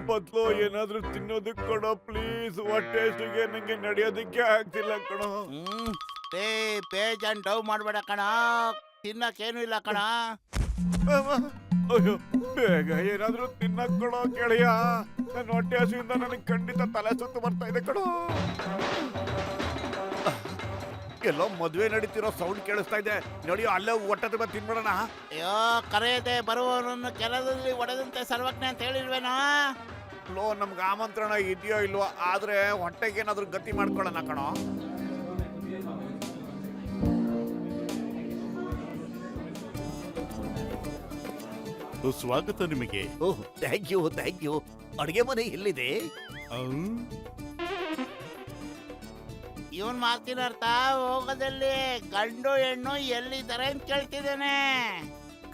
ಬದ್ಲು ಏನಾದ್ರೂ ತಿನ್ನೋದಕ್ಕೆ ಕೊಡೋ ಪ್ಲೀಸ್. ಹೊಟ್ಟೆಗೆ ನಂಗೆ ನಡೆಯೋದಕ್ಕೆ ಆಗ್ತಿಲ್ಲ ಕಣೋ. ಪೇಜ್ ಡವ್ ಮಾಡ್ಬೇಡ ಕಣ, ತಿನ್ನಕ್ಕೇನು ಇಲ್ಲ ಕಣ. ಅಯ್ಯೋ, ಬೇಗ ಏನಾದ್ರೂ ತಿನ್ನಕ್ ಕೊಡೋ ಕೆಳೆಯ. ನನ್ನ ಹೊಟ್ಟೆ ಹಸುವಿಂದ ನನಗೆ ಖಂಡಿತ ತಲೆ ಸುತ್ತು ಬರ್ತಾ ಇದೆ ಕಣೋ. ಎಲ್ಲೋ ಮದ್ವೆ ನಡೀತಿರೋ ಸೌಂಡ್ ಕೇಳಿಸ್ತಾ ಇದೆ. ನಡೆಯೋ, ಅಲ್ಲೇ ಹೊಟ್ಟೆ ತುಂಬ ತಿನ್ಬಿಡೋಣ. ಅಯ್ಯೋ, ಕರೆಯದೆ ಬರುವವರನ್ನು ಕೆಲದಲ್ಲಿ ಒಡೆದಂತೆ ಸರ್ವಜ್ಞ ಅಂತ ಹೇಳಿಲ್ವೇನೋ. ಲೋ, ನಮ್ಗೆ ಆಮಂತ್ರಣ ಇದೆಯೋ ಇಲ್ವೋ, ಆದ್ರೆ ಹೊಟ್ಟೆಗೆ ಏನಾದ್ರೂ ಗತಿ ಮಾಡ್ಕೊಳ್ಳೋಣ ಕಣೋ. ಸ್ವಾಗತ ನಿಮಗೆ. ಓಹ್, ಥ್ಯಾಂಕ್ ಯು. ಅಡುಗೆ ಮನೆ ಎಲ್ಲಿದೆ? ಇವನ್ ಮಾತಿನ ಅರ್ಥ ಹೋಗೋದಲ್ಲಿ ಗಂಡು ಹೆಣ್ಣು ಎಲ್ಲಿದ್ದಾರೆ ಅಂತ ಕೇಳ್ತಿದ್ದೇನೆ.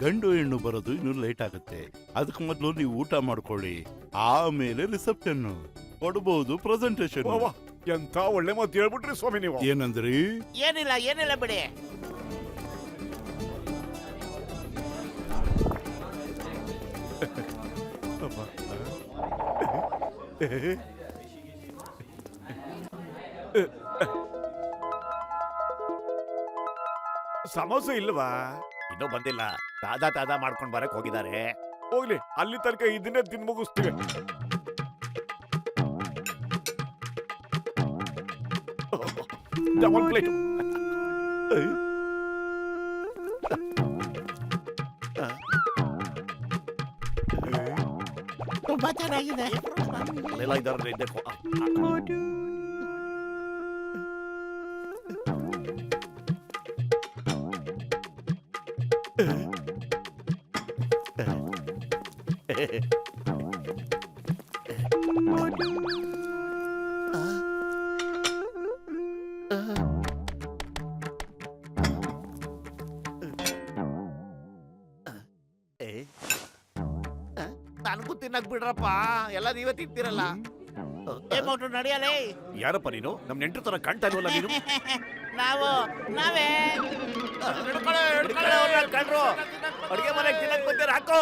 ಗಂಡು ಹೆಣ್ಣು ಬರೋದು ಇನ್ನು ಲೇಟ್ ಆಗುತ್ತೆ. ಅದಕ್ಕೆ ಮೊದಲು ನೀವು ಊಟ ಮಾಡ್ಕೊಳ್ಳಿ, ಆಮೇಲೆ ರಿಸೆಪ್ಷನ್ ಕೊಡಬಹುದು, ಪ್ರೆಸೆಂಟೇಶನ್. ಎಂತ ಒಳ್ಳೆ ಮಾತು ಹೇಳ್ಬಿಟ್ರಿ ಸ್ವಾಮಿ ನೀವು. ಏನಂದ್ರಿ? ಏನಿಲ್ಲ ಬಿಡಿ. ಸಮೋಸೆ ಇಲ್ವಾ? ಇನ್ನೂ ಬಂದಿಲ್ಲ. ತಾಜಾ ಮಾಡ್ಕೊಂಡ್ ಬರಕ್ ಹೋಗಿದ್ದಾರೆ. ಹೋಗ್ಲಿ, ಅಲ್ಲಿ ತನಕ ಇದನ್ನೇ ತಿನ್ ಮುಗಿಸ್ತೀವಿ. Double plate. ತುಂಬಾ ಚೆನ್ನಾಗಿದೆ. ನನಗೂ ತಿನ್ನಕ್ ಬಿಡ್ರಪ್ಪ, ಎಲ್ಲ ನೀವೇ ತಿಂತೀರಲ್ಲ. ನಡೆಯಲೇ. ಯಾರಪ್ಪ ನೀನು? ನಮ್ ನೆಂಟ್ರ ತರ ಕಾಣ್ತಾ ಇಲ್ವಲ್ಲ ನೀನು. ನಾವೇ ಕಣ್ರು ಅಡುಗೆ ಮನೆಗೆ ತಿನ್ನಕ್ ಬಂದ್ಯಾರ. ಹಾಕೋ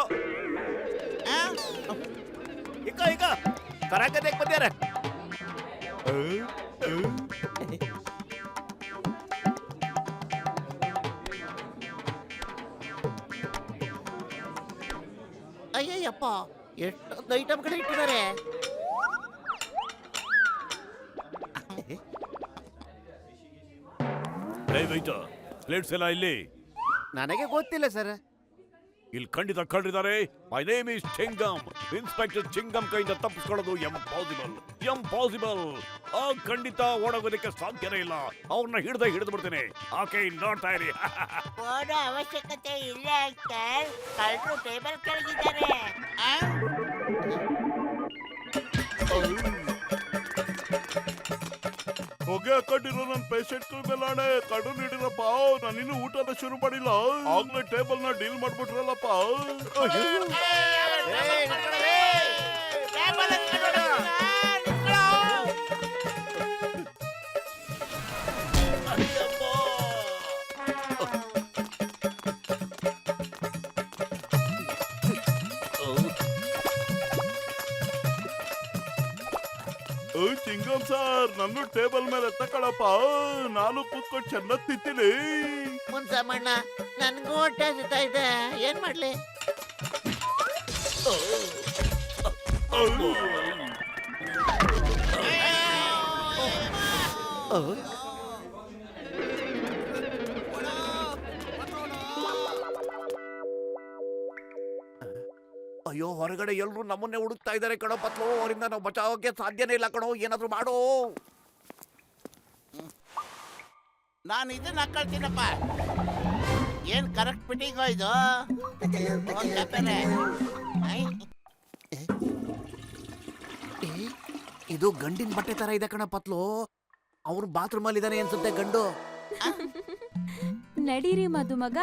ಈಗ ತರಾಕದಕ್ಕೆ ಬಂದ್ಯಾರ. ಅಯ್ಯಯ್ಯಪ್ಪ, ಎಷ್ಟೊಂದು ಐಟಮ್ಗಳು ಇಟ್ಟಿದ್ದಾರೆ. ಪ್ಲೇಟ್ಸ್ ಎಲ್ಲ ಇಲ್ಲಿ. ನನಗೆ ಗೊತ್ತಿಲ್ಲ ಸರ್. ಇಲ್ಲಿ ಖಂಡಿತ ಕಳ್ರಿದ್ದಾರೆ. My name is Chingam. Inspector Chingam ಕೈಯಿಂದ ತಪ್ಪಿಸ್ಕೊಳ್ಳೋದು ಎಂಪಾಸಿಬಲ್. ಖಂಡಿತ ಓಡೋಗೋದಕ್ಕೆ ಸಾಧ್ಯನೇ ಇಲ್ಲ. ಅವ್ರನ್ನ ಹಿಡಿದು ಬಿಡ್ತೇನೆ. ಆಕೆ ನೋಡ್ತಾ ಇರಿ. ಓಡೋ ಅವಶ್ಯಕತೆ ಇಲ್ಲ ಅಂಕಲ್. ಕಳ್ಳರು ಟೇಬಲ್ ಕೆಳಗಿದ್ದಾರೆ. ಹೊಗೆ ಹಾಕೊಂಡಿರೋ ನನ್ನ ಪೇಷಂಟ್ಗಳ ಮೇಲೆ ಆಣೆ. ಕಡು ನೀಡಿರಪ್ಪ, ನಾನಿನ್ನು ಊಟನ ಶುರು ಮಾಡಿಲ್ಲ, ಆಗ್ಲೇ ಟೇಬಲ್ ನ ಡೀಲ್ ಮಾಡ್ಬಿಟ್ರಲ್ಲಪ್ಪ. ಚಿಂಗಮ್ ಸರ್, ನನ್ನ ಟೇಬಲ್ ಮೇಲೆ ತಗೊಳಪ್ಪ, ನಾನು ಕೂತ್ಕೊಂಡು ಚೆನ್ನಾಗಿ ತಿಂತೀನಿ. ಮುನ್ಸಮ್ಮಣ್ಣ, ನನ್ಗೂ ಹೊಟ್ಟೆ ಹಸಿತಾ ಇದೆ, ಏನ್ ಮಾಡ್ಲಿ? ಅಯ್ಯೋ, ಹೊರಗಡೆ ಎಲ್ರು ನಮ್ಮನ್ನೇ ಹುಡುಕ್ತಾ ಇದ್ದಾರೆ ಕಣೋ ಪತ್ಲು. ಅವರಿಂದ ನಾವು ಬಚಾವಕ್ಕೆ ಸಾಧ್ಯನೇ ಇಲ್ಲ ಕಣೋ. ಏನಾದ್ರು ಮಾಡೋ. ನಾನು ಇದನ್ನ ಹಾಕೊಳ್ತೀನಪ್ಪ. ಏನ್ ಕರೆಕ್ಟ್ ಫಿಟ್ಟಿಂಗ್ ಇದು? ಇದು ಗಂಡಿನ ಬಟ್ಟೆ ತರ ಇದೆ ಕಣ ಪತ್ಲು. ಅವ್ರು ಬಾತ್ರೂಮ್ ಅಲ್ಲಿ ಇದಾನೆ ಅನ್ಸುತ್ತೆ ಗಂಡು. ನಡೀರಿ ಮದುಮಗ,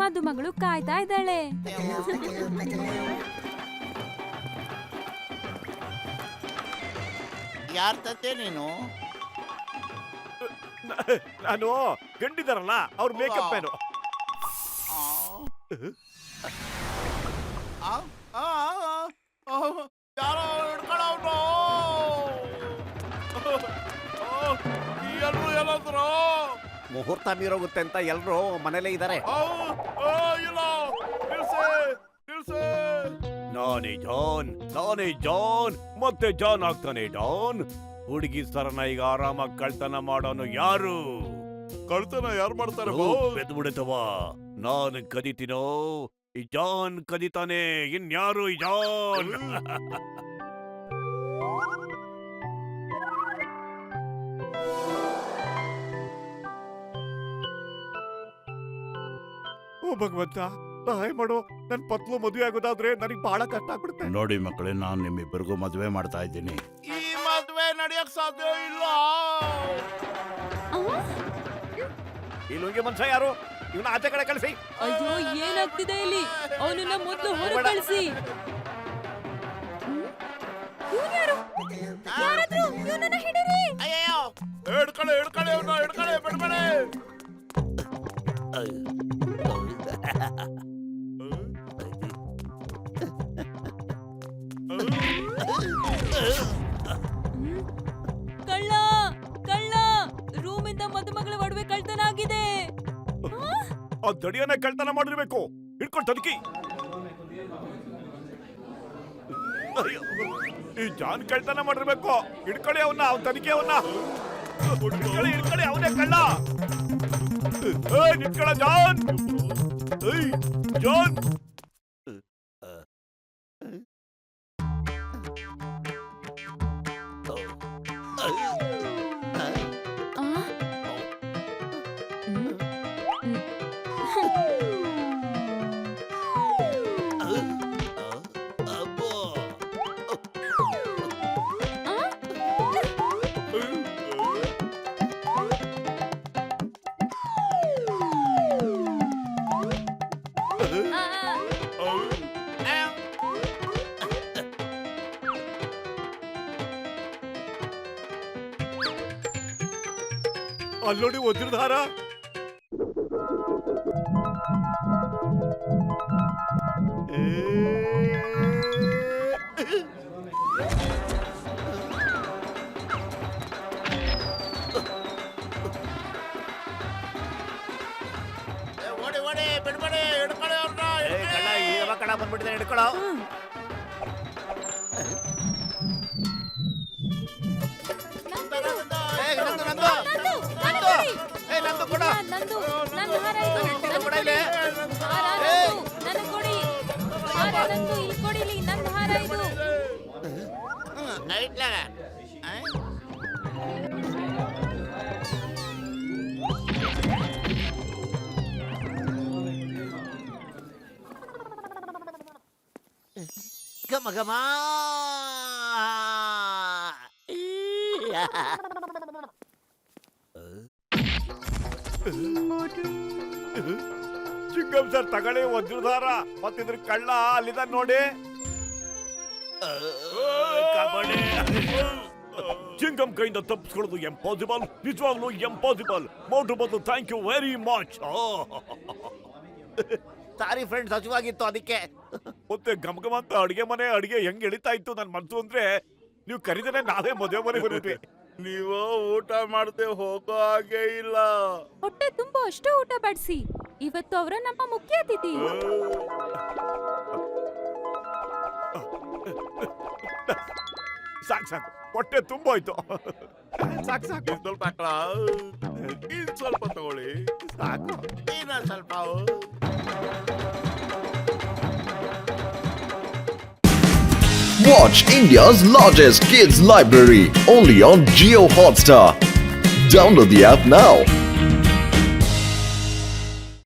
ಮದುಮಗಳು ಕಾಯ್ತಾ ಇದ್ದಾಳೆ. ಯಾರ್ ತತ್ತೆ ನೀನು? ನಾನು ಗಂಡಿದಾರಲ್ಲ ಅವ್ರ ಮೇಕಪ್ ಮ್ಯಾನು. ಯಾರೋ ಹಿಡ್ಕೊಳ್ಳೋನು. ಎಲ್ರು ಎಲ್ಲಾದ್ರು ಮುಹೂರ್ತ ಮೀರೋಗುತ್ತೆ ಅಂತ ಎಲ್ರು ಮನೇಲೇ ಇದ್ದಾರೆ. ಇಲ್ಲ ನಿಲ್ಸೆ ನಿಲ್ಸೆ. ನಾನೇ ಜಾನ್ ಮತ್ತೆ ಜಾನ್ ಆಗ್ತಾನೆ ಡಾನ್. ಹುಡುಗಿ ಸರನ ಈಗ ಆರಾಮಾಗಿ ಕಳ್ತನ ಮಾಡೋನು ಯಾರು? ಕಳ್ತನ ಯಾರು ಮಾಡ್ತಾರೆ? ಬೆದ್ಬಿಡುತ್ತವ. ನಾನು ಕದಿತೀನೋ ಈ ಜಾನ್ ಕದಿತಾನೆ, ಇನ್ಯಾರು ಈ ಜಾನ್? ಓ ಭಗವಂತ, ಸಹಾಯ ಮಾಡು. ನನ್ ಪತ್ಲು ಮದುವೆ ಆಗೋದಾದ್ರೆ ನನಗೆ ಬಹಳ ಕಷ್ಟ ಆಗ್ಬಿಡುತ್ತೆ. ನೋಡಿ ಮಕ್ಕಳೇ, ನಾನು ನಿಮ್ಮಿಬ್ಬರಿಗೂ ಮದುವೆ ಮಾಡ್ತಾ ಇದ್ದೀನಿ. ಈ ಮದುವೆ ನಡೆಯಕ್ ಸಾಧ್ಯ ಇಲ್ಲ. ಈ ಲುಂಗಿ ಮನುಷ್ಯ ಯಾರು? ಇವನ ಆಚೆ ಕಡೆ ಕಳಿಸಿ. ಅಯ್ಯೋ, ಏನಾಗ್ತಿದೆ ಇಲ್ಲಿ? ಅವನನ್ನ ಮೊದ್ಲು ಹೊರಗೆ ಕಳಿಸಿ. ಇವ್ನ್ಯಾರು? ಯಾರಾದ್ರೂ ಇವ್ನನ್ನ ಹಿಡೀರಿ. ಅಯ್ಯಯ್ಯೋ, ಹಿಡ್ಕಳೆ ಅವ್ನ, ಹಿಡ್ಕಳೆ ಬಿಡ್ಬೇಡಿ. ಕಳ್ಳ ಕಳ್ಳ, ರೂಮಿಂದ ಮದುಮಗಳ ಒಡವೆ ಕಳ್ತನ ಆಗಿದೆ. ಆ ದಡಿಯನ್ನ ಕಳ್ತನ ಮಾಡಿರ್ಬೇಕು. ಹಿಡ್ಕೊಂಡು ತದಕಿ. ಈ ಜಾನ್ ಕಳ್ತನ ಮಾಡಿರ್ಬೇಕು. ಹಿಡ್ಕೊಳ್ಳಿ ಅವನ್ನ, ಅವ್ನ ತನಿಖೆ ಅವನ್ನ. ಹಿಡ್ಕೊಳ್ಳಿ, ಅವನೇ ಕಳ್ಳ. ನಿಂತ್ಕೊಳ್ಳ ಜಾನ್. ಜಾನ್ ಅಲ್ಲೋಡಿ ವಜ್ರಧಾರ. ಓಡಿ ಓಡಿ ಬಿಡ್ಬೇಡಿ, ಹಿಡ್ಕೊಳ್ಳಿ ಅವ್ರನ್ನ. ಕಳ್ಳ ಇವಾಗ ಕಳ್ಳ ಬಂದ್ಬಿಟ್ಟಿದೆ, ಹಿಡ್ಕೊಳ್ಳೋ. ನಂದು ಕೊಡ. ನಂದು, ನನ್ನ ಹಾರ ಇದು. ನನ್ನ ಕೊಡಿ. ಹಾರ ನಂದು, ನನ್ನ ಕೊಡಿ. ಹಾರ ನಂದು, ಇಲ್ಲಿ ಕೊಡಿಲಿ. ನನ್ನ ಹಾರ ಇದು. ಐತ್ಲಾಗ. ಘಮ ಘಮ. ಚಿಕ್ಕಂ ಸರ್ ತಗೊಳ್ಳಿ ವಜ್ರಧಾರ. ಮತ್ತಿದ್ರ ಕಳ್ಳ ಅಲ್ಲಿದ ನೋಡಿ. ಚಿಂಗಂ ಕೈಯಿಂದ ತಪ್ಪಿಸ್ಕೊಳ್ಳೋದು ಎಂಪಾಸಿಬಲ್, ನಿಜವಾಗ್ಲೂ ಎಂಪಾಸಿಬಲ್. ಮೌಂಟು ಬಂದು thank you very much. Sorry friends, ಹಸುವಾಗಿತ್ತು ಅದಕ್ಕೆ. ಮತ್ತೆ ಗಮಗಮ ಅಂತ ಅಡಿಗೆ ಹೆಂಗ್ ಎಳಿತಾ ಇತ್ತು ನನ್ ಮನ್ಸು ಅಂದ್ರೆ, ನೀವು ಕರೀದೇನೆ ನಾವೇ ಮದುವೆ ಮನೆ ಬಂದ್ಬಿಟ್ವಿ. ನೀವು ಊಟ ಮಾಡದೆ ಹೋಗೋ ಹಾಗೆ ಇಲ್ಲ. ಹೊಟ್ಟೆ ತುಂಬಾ ಅಷ್ಟೇ ಊಟ ಬಡಿಸಿ. ಇವತ್ತು ಅವರ ನಮ್ಮ ಮುಖ್ಯ ಅತಿಥಿ. ಸಾಕು ಹೊಟ್ಟೆ ತುಂಬೋಯ್ತು. ಸಾಕು ಸ್ವಲ್ಪ ಇನ್ ಸ್ವಲ್ಪ ತಗೊಳ್ಳಿ. ಸಾಕು. ಇನ್ನೊಂದ್ ಸ್ವಲ್ಪ. Watch India's largest kids library only on Jio Hotstar. Download the app now.